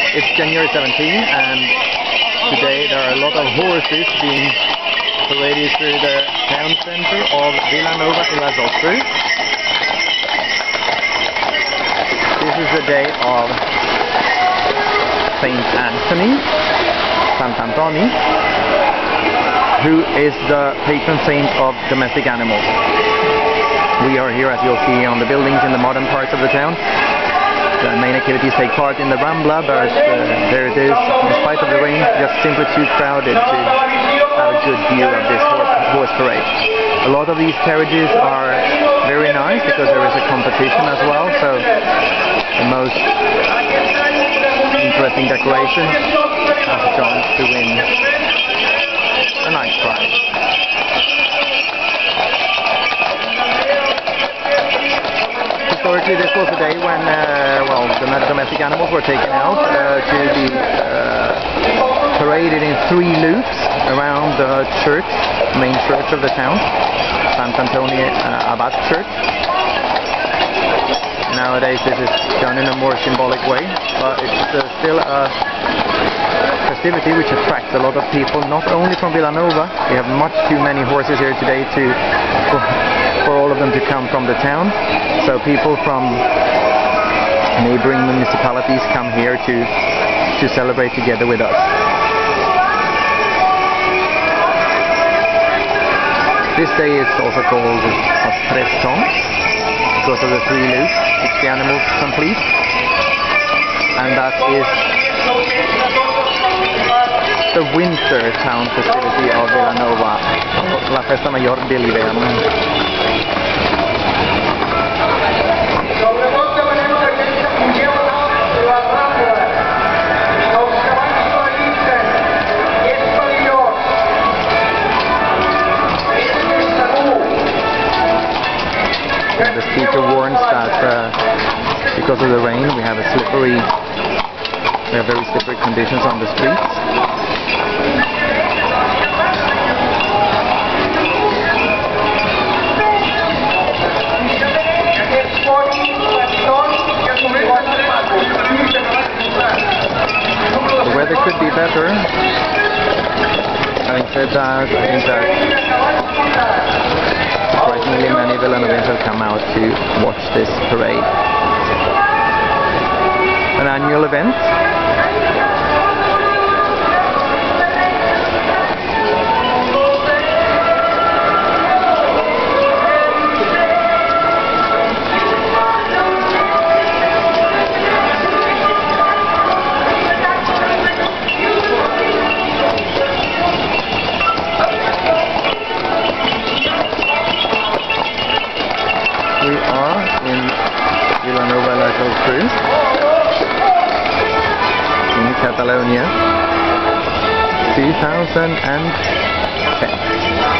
It's January 17th, and today there are a lot of horses being paraded through the town center of Vilanova in Geltrú. This is the day of Sant Antoni, Sant Antoni, who is the patron saint of domestic animals. We are here, as you'll see, on the buildings in the modern parts of the town. The main activities take part in the Rambla, but there it is, in spite of the rain, just simply too crowded to have a good view of this horse parade. A lot of these carriages are very nice because there is a competition as well, so the most interesting decoration has a chance to win a nice prize. Historically, this was a day when the domestic animals were taken out to be paraded in 3 loops around the church, main church of the town, Sant Antoni Abbot Church. Nowadays this is done in a more symbolic way, but it's still a festivity which attracts a lot of people, not only from Vilanova. We have much too many horses here today for all of them to come from the town, so people from neighboring municipalities come here to celebrate together with us. This day is also called Preston because of the 3 loops which the animals complete, and that is the winter town festivity of Vilanova, la festa mayor dell'inverno. The speaker warns that because of the rain we have very slippery conditions on the streets. The weather could be better. Having said that, I think that surprisingly many Vilanovans have come out to watch this parade. An annual event. We are in Vilanova, Geltrú, in Catalonia, 2010.